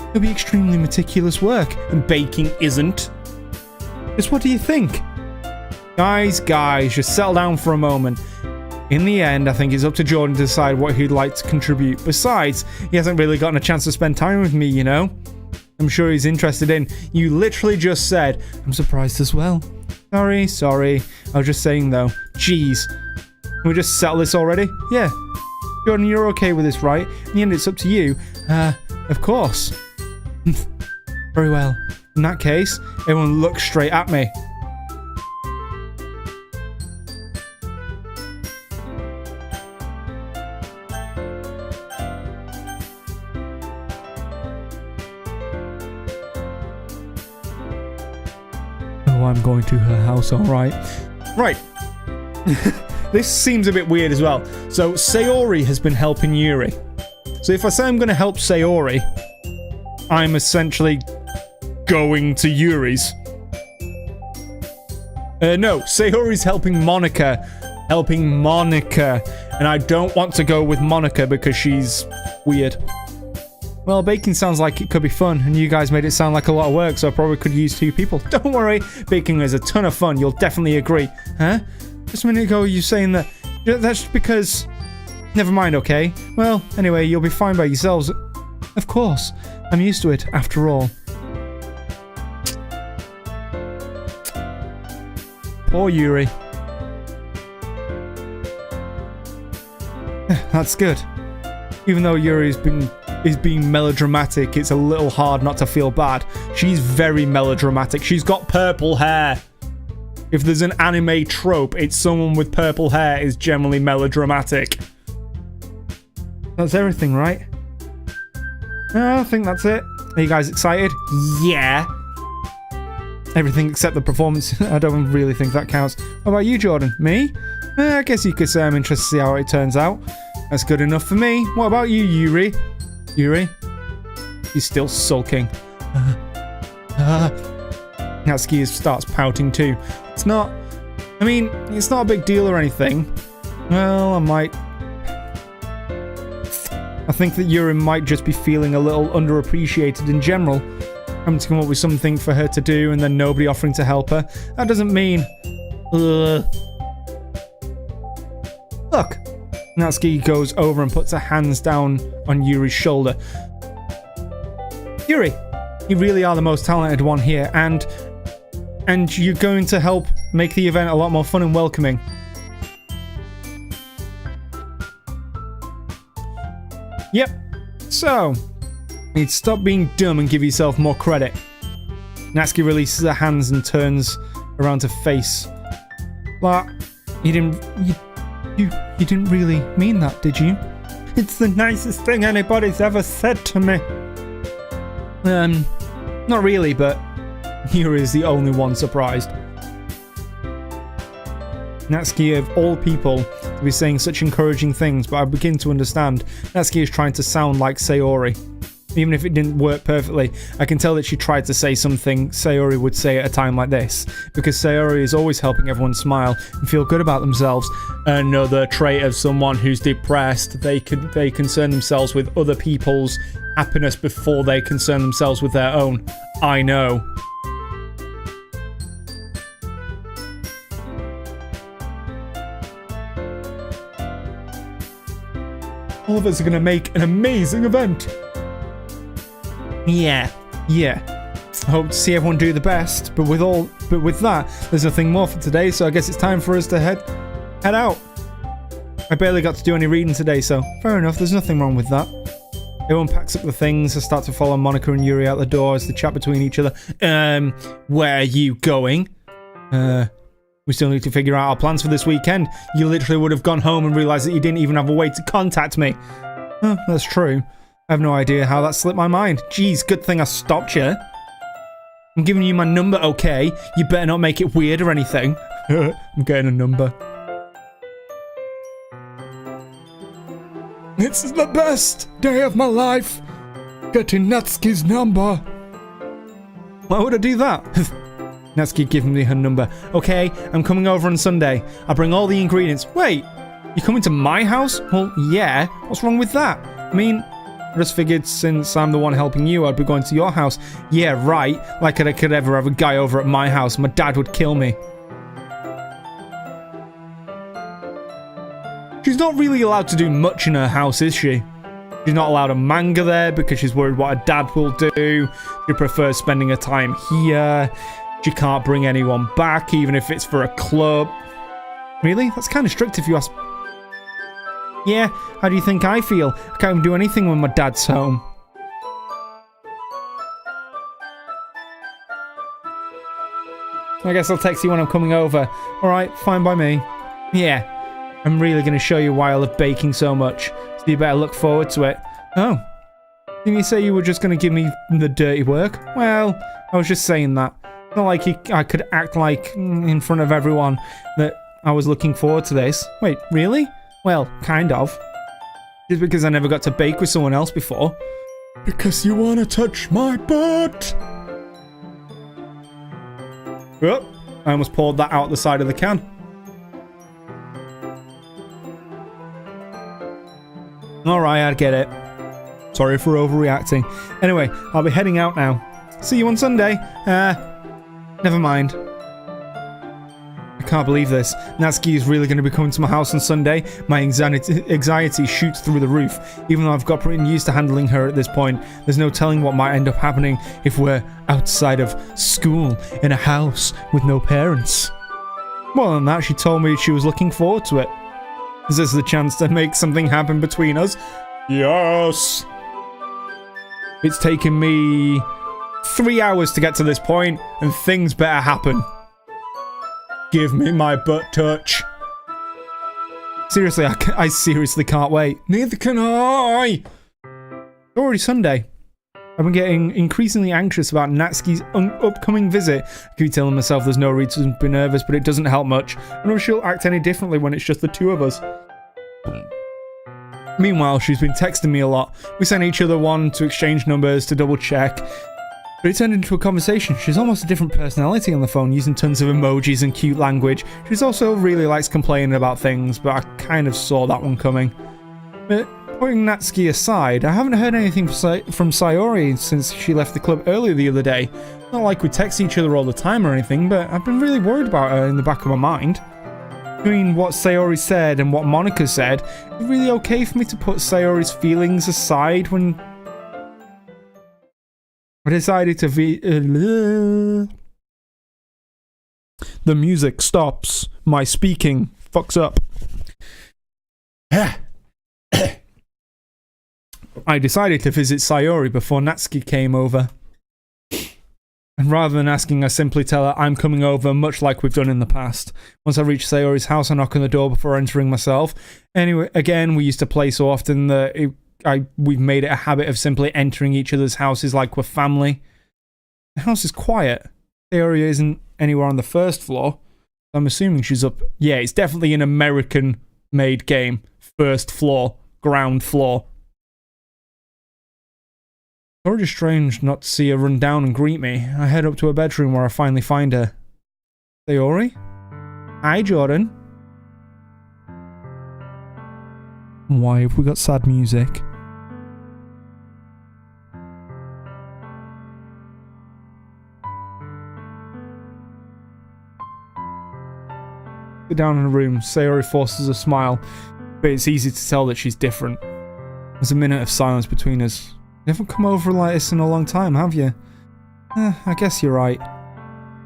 It'll be extremely meticulous work, and baking isn't. Just what do you think? Guys, just settle down for a moment. In the end, I think it's up to Jordan to decide what he'd like to contribute. Besides, he hasn't really gotten a chance to spend time with me, you know? I'm sure he's interested in. You literally just said, I'm surprised as well. Sorry. I was just saying though. Jeez. Can we just settle this already? Yeah. Jordan, you're okay with this, right? In the end, it's up to you. Of course. Very well. In that case, everyone look straight at me. I'm going to her house, alright. Right. This seems a bit weird as well. So, Sayori has been helping Yuri. So if I say I'm going to help Sayori, I'm essentially going to Yuri's. No, Sayori's helping Monica. And I don't want to go with Monica because she's weird. Well, baking sounds like it could be fun, and you guys made it sound like a lot of work, so I probably could use 2 people. Don't worry, baking is a ton of fun, you'll definitely agree. Huh? Just a minute ago you saying that... That's because... Never mind, okay? Well, anyway, you'll be fine by yourselves. Of course. I'm used to it, after all. Poor Yuri. That's good. Even though Yuri's is being melodramatic, it's a little hard not to feel bad. She's very melodramatic. She's got purple hair. If there's an anime trope, it's someone with purple hair is generally melodramatic. That's everything, right? I think that's it. Are you guys excited? Yeah. Everything except the performance. I don't really think that counts. What about you, Jordan? Me? I guess you could say I'm interested to see how it turns out. That's good enough for me. What about you, Yuri? Yuri? He's still sulking. Natsuki starts pouting too. It's not a big deal or anything. Well, I think that Yuri might just be feeling a little underappreciated in general. Having to come up with something for her to do and then nobody offering to help her. That doesn't mean... Look. Natsuki goes over and puts her hands down on Yuri's shoulder. Yuri, you really are the most talented one here, and you're going to help make the event a lot more fun and welcoming. Yep. So, you need to stop being dumb and give yourself more credit. Natsuki releases her hands and turns around to face. But you didn't really mean that, did you? It's the nicest thing anybody's ever said to me. Not really, but Yuri is the only one surprised. Natsuki, of all people, to be saying such encouraging things, but I begin to understand. Natsuki is trying to sound like Sayori. Even if it didn't work perfectly, I can tell that she tried to say something Sayori would say at a time like this, because Sayori is always helping everyone smile and feel good about themselves. Another trait of someone who's depressed, they concern themselves with other people's happiness before they concern themselves with their own. I know. All of us are going to make an amazing event. Yeah. I hope to see everyone do the best, but with that, there's nothing more for today, so I guess it's time for us to head out. I barely got to do any reading today, so fair enough, there's nothing wrong with that. Everyone packs up the things. I start to follow Monica and Yuri out the door as they chat between each other. Where are you going? We still need to figure out our plans for this weekend. You literally would have gone home and realized that you didn't even have a way to contact me. Oh, that's true. I have no idea how that slipped my mind. Geez, good thing I stopped you. I'm giving you my number, okay? You better not make it weird or anything. I'm getting a number. This is the best day of my life. Getting Natsuki's number. Why would I do that? Natsuki giving me her number. Okay, I'm coming over on Sunday. I'll bring all the ingredients. Wait, you coming to my house? Well, yeah. What's wrong with that? I mean, I just figured since I'm the one helping you, I'd be going to your house. Yeah, right. Like I could ever have a guy over at my house. My dad would kill me. She's not really allowed to do much in her house, is she? She's not allowed a manga there because she's worried what her dad will do. She prefers spending her time here. She can't bring anyone back, even if it's for a club. Really? That's kind of strict if you ask. Yeah, how do you think I feel? I can't even do anything when my dad's home. I guess I'll text you when I'm coming over. Alright, fine by me. Yeah. I'm really going to show you why I love baking so much, so you better look forward to it. Oh. Didn't you say you were just going to give me the dirty work? Well, I was just saying that. It's not like I could act like, in front of everyone, that I was looking forward to this. Wait, really? Well, kind of. Just because I never got to bake with someone else before. Because you want to touch my butt! Oh, I almost poured that out the side of the can. Alright, I get it. Sorry for overreacting. Anyway, I'll be heading out now. See you on Sunday. Never mind. I can't believe this. Natsuki is really going to be coming to my house on Sunday. My anxiety shoots through the roof. Even though I've got pretty used to handling her at this point, there's no telling what might end up happening if we're outside of school in a house with no parents. More than that, she told me she was looking forward to it. Is this the chance to make something happen between us? Yes! It's taken me 3 hours to get to this point, and things better happen. Give me my butt touch. Seriously, I seriously can't wait. Neither can I! It's already Sunday. I've been getting increasingly anxious about Natsuki's upcoming visit. I keep telling myself there's no reason to be nervous, but it doesn't help much. I don't know if she'll act any differently when it's just the two of us. Meanwhile, she's been texting me a lot. We sent each other one to exchange numbers to double check. But it turned into a conversation. She's almost a different personality on the phone, using tons of emojis and cute language. She also really likes complaining about things, but I kind of saw that one coming. But putting Natsuki aside, I haven't heard anything from Sayori since she left the club earlier the other day. Not like we text each other all the time or anything, but I've been really worried about her in the back of my mind. Between what Sayori said and what Monica said, is it really okay for me to put Sayori's feelings aside when I decided to the music stops. My speaking fucks up. I decided to visit Sayori before Natsuki came over. And rather than asking, I simply tell her I'm coming over, much like we've done in the past. Once I reach Sayori's house, I knock on the door before entering myself. Anyway, again, we used to play so often that we've made it a habit of simply entering each other's houses like we're family. The house is quiet. Sayori isn't anywhere on the first floor. I'm assuming she's up. Yeah, it's definitely an American-made game. First floor, ground floor. Already strange not to see her run down and greet me. I head up to her bedroom where I finally find her. Sayori? Hi, Jordan. Why have we got sad music? Sit down in the room. Sayori forces a smile, but it's easy to tell that she's different. There's a minute of silence between us. You haven't come over like this in a long time, have you? I guess you're right.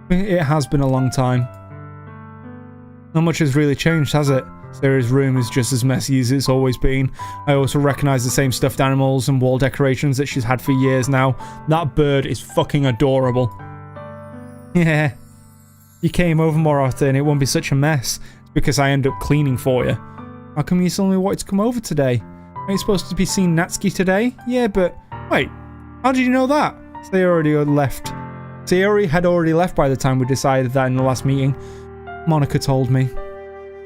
It has been a long time. Not much has really changed, has it? Sarah's room is just as messy as it's always been. I also recognize the same stuffed animals and wall decorations that she's had for years now. That bird is fucking adorable. Yeah. You came over more often, it won't be such a mess. It's because I end up cleaning for you. How come you suddenly wanted to come over today? Are you supposed to be seeing Natsuki today? Yeah, but... Wait, how did you know that? Sayori had already left by the time we decided that in the last meeting. Monica told me.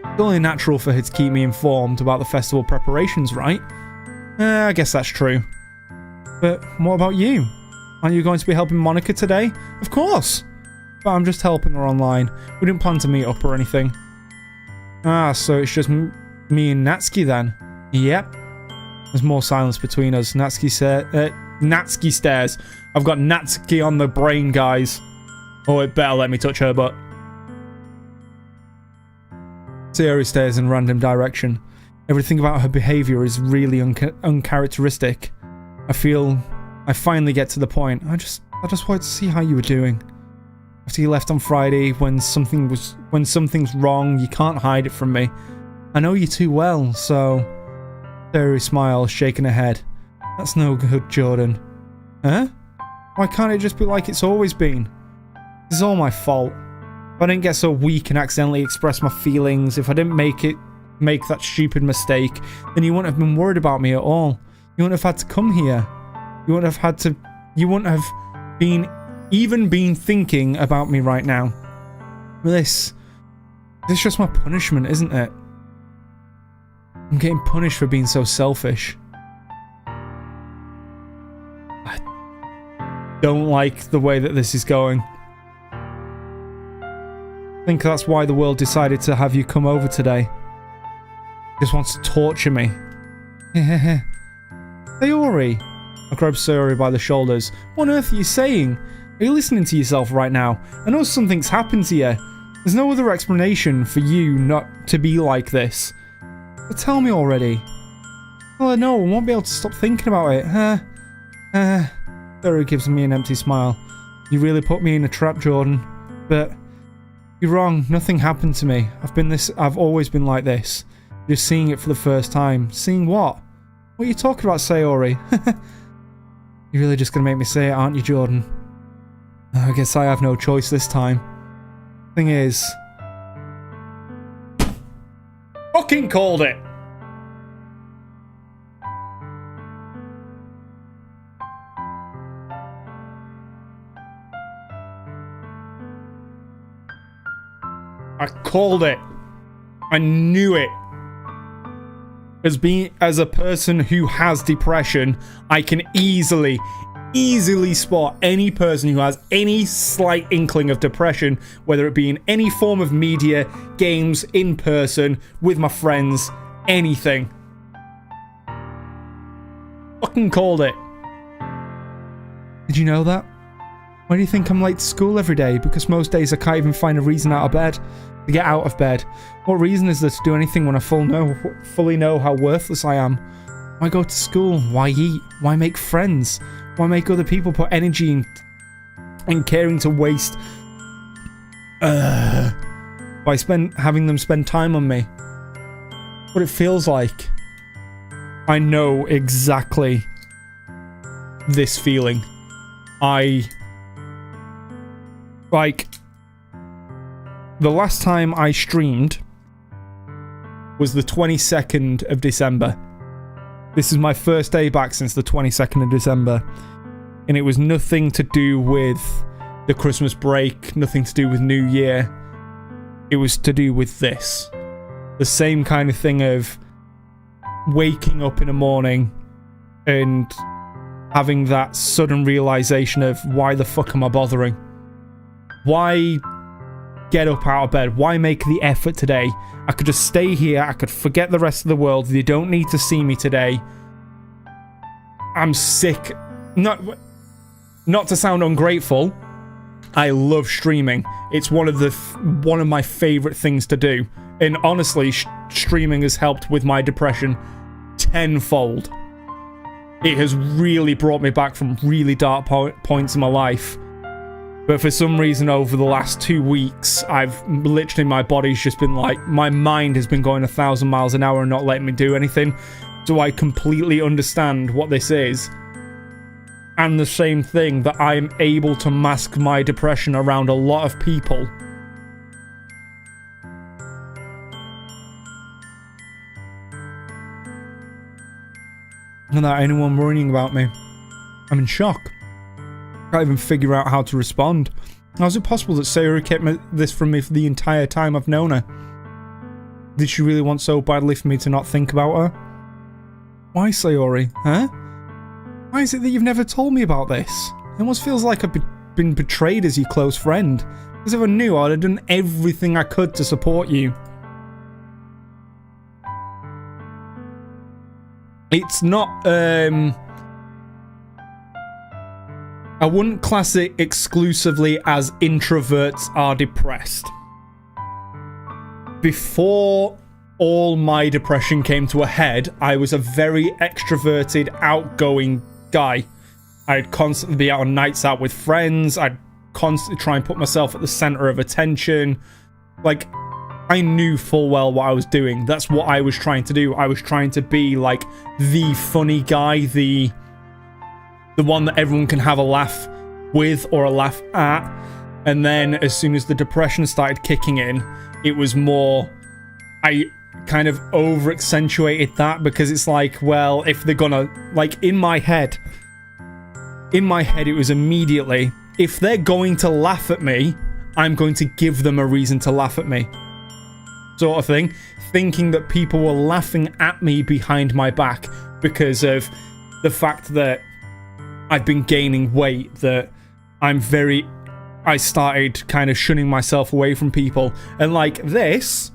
It's only natural for her to keep me informed about the festival preparations, right? I guess that's true. But what about you? Aren't you going to be helping Monica today? Of course! But I'm just helping her online. We didn't plan to meet up or anything. Ah, so it's just me and Natsuki then? Yep. There's more silence between us. Natsuki stares. I've got Natsuki on the brain, guys. Oh, it better let me touch her butt. Sayori stares in random direction. Everything about her behavior is really uncharacteristic. I feel I finally get to the point. I just wanted to see how you were doing. After you left on Friday, when something's wrong, you can't hide it from me. I know you too well, so... Sayori smiles, shaking her head. That's no good, Jordan. Huh? Why can't it just be like it's always been? This is all my fault. If I didn't get so weak and accidentally express my feelings, if I didn't make that stupid mistake, then you wouldn't have been worried about me at all. You wouldn't have had to come here. You wouldn't have been thinking about me right now. This is just my punishment, isn't it? I'm getting punished for being so selfish. I don't like the way that this is going. I think that's why the world decided to have you come over today. Just wants to torture me. Sayori! I grabbed Sayori by the shoulders. What on earth are you saying? Are you listening to yourself right now? I know something's happened to you. There's no other explanation for you not to be like this. But tell me already. Well, no, I won't be able to stop thinking about it. Sayori gives me an empty smile. You really put me in a trap, Jordan. But you're wrong. Nothing happened to me. I've always been like this. You're seeing it for the first time. Seeing what? What are you talking about, Sayori? You're really just gonna make me say it, aren't you, Jordan? I guess I have no choice this time. Thing is... Fucking called it! I called it. I knew it. As a person who has depression, I can easily spot any person who has any slight inkling of depression, whether it be in any form of media, games, in person, with my friends, anything. Fucking called it. Did you know that? Why do you think I'm late to school every day? Because most days I can't even find a reason to get out of bed. What reason is there to do anything when I fully know how worthless I am? Why go to school? Why eat? Why make friends? Why make other people put energy and caring to waste? By having them spend time on me. What it feels like. I know exactly this feeling. The last time I streamed was the 22nd of December. This is my first day back since the 22nd of December. And it was nothing to do with the Christmas break, nothing to do with New Year. It was to do with this. The same kind of thing of waking up in the morning and having that sudden realization of why the fuck am I bothering? Why get up out of bed? Why make the effort today? I could just stay here. I could forget the rest of the world. They don't need to see me today. I'm sick. Not to sound ungrateful, I love streaming. It's one of my favorite things to do. And honestly, streaming has helped with my depression tenfold. It has really brought me back from really dark points in my life. But for some reason over the last 2 weeks, my body's just been like, my mind has been going 1,000 miles an hour and not letting me do anything. So I completely understand what this is. And the same thing, that I am able to mask my depression around a lot of people. Without anyone worrying about me. I'm in shock. Can't even figure out how to respond. How is it possible that Sayori kept this from me for the entire time I've known her? Did she really want so badly for me to not think about her? Why, Sayori? Huh? Why is it that you've never told me about this? It almost feels like I've been betrayed as your close friend. Because if I knew, I'd have done everything I could to support you. It's not, I wouldn't class it exclusively as introverts are depressed. Before all my depression came to a head, I was a very extroverted, outgoing guy. I'd constantly be out on nights out with friends. I'd constantly try and put myself at the center of attention. Like, I knew full well what I was doing. That's what I was trying to do. I was trying to be like the funny guy, the one that everyone can have a laugh with or a laugh at. And then as soon as the depression started kicking in, it was more, I kind of over accentuated that, because it's like, well, if they're gonna, like, in my head it was immediately, if they're going to laugh at me, I'm going to give them a reason to laugh at me, sort of thing. Thinking that people were laughing at me behind my back because of the fact that I've been gaining weight, that I started kind of shunning myself away from people. And like this,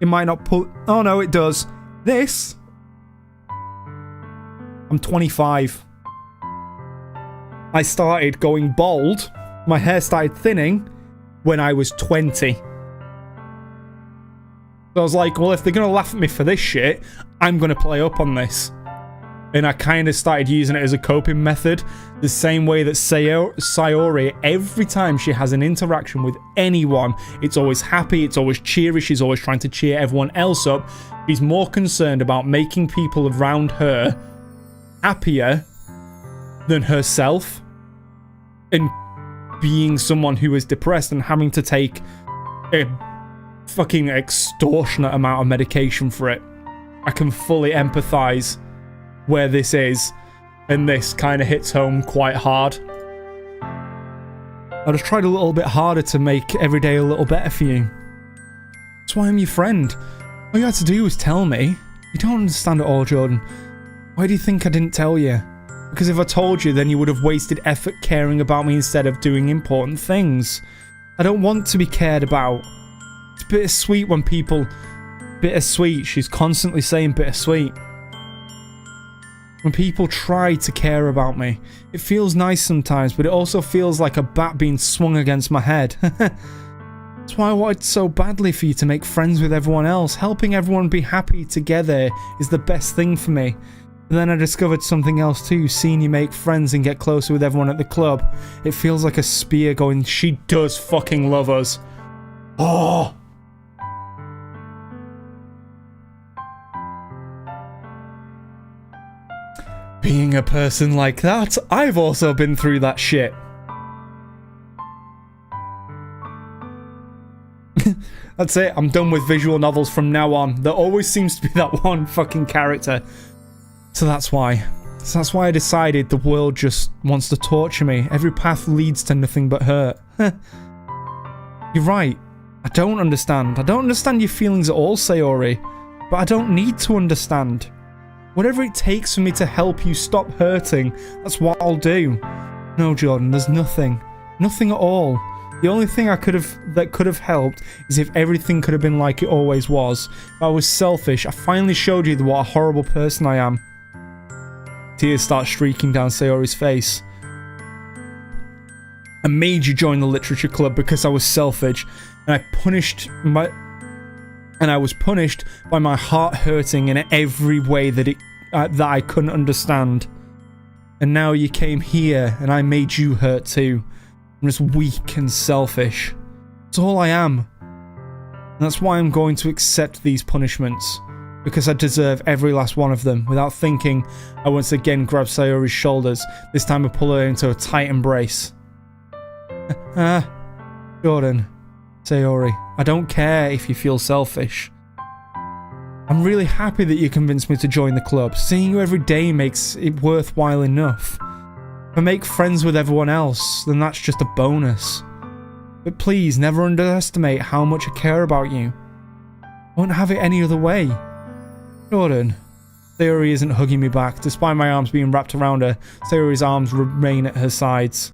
it might not put, oh no, it does. This, I'm 25. I started going bald, my hair started thinning when I was 20. So I was like, well, if they're going to laugh at me for this shit, I'm going to play up on this. And I kind of started using it as a coping method. The same way that Sayori, every time she has an interaction with anyone, it's always happy, it's always cheery, she's always trying to cheer everyone else up. She's more concerned about making people around her happier than herself. And being someone who is depressed and having to take a fucking extortionate amount of medication for it. I can fully empathize where this is, and this kind of hits home quite hard. I just tried a little bit harder to make every day a little better for you. That's why I'm your friend. All you had to do was tell me. You don't understand at all, Jordan. Why do you think I didn't tell you? Because if I told you, then you would have wasted effort caring about me instead of doing important things. I don't want to be cared about. It's bittersweet when people... Bittersweet. She's constantly saying bittersweet. When people try to care about me, it feels nice sometimes, but it also feels like a bat being swung against my head. That's why I wanted so badly for you to make friends with everyone else. Helping everyone be happy together is the best thing for me. But then I discovered something else too, seeing you make friends and get closer with everyone at the club. It feels like a spear going, she does fucking love us. Oh! Being a person like that, I've also been through that shit. That's it, I'm done with visual novels from now on. There always seems to be that one fucking character. So that's why. I decided the world just wants to torture me. Every path leads to nothing but hurt. You're right. I don't understand. I don't understand your feelings at all, Sayori. But I don't need to understand. Whatever it takes for me to help you stop hurting, that's what I'll do. No, Jordan, there's nothing. Nothing at all. The only thing that could have helped is if everything could have been like it always was. If I was selfish, I finally showed you what a horrible person I am. Tears start streaking down Sayori's face. I made you join the literature club because I was selfish, and I was punished by my heart hurting in every way that I couldn't understand. And now you came here, and I made you hurt too. I'm just weak and selfish. That's all I am. And that's why I'm going to accept these punishments. Because I deserve every last one of them. Without thinking, I once again grab Sayori's shoulders. This time I pull her into a tight embrace. Jordan. Sayori, I don't care if you feel selfish. I'm really happy that you convinced me to join the club. Seeing you every day makes it worthwhile enough. If I make friends with everyone else, then that's just a bonus. But please, never underestimate how much I care about you. I won't have it any other way. Jordan. Sayori isn't hugging me back. Despite my arms being wrapped around her, Sayori's arms remain at her sides.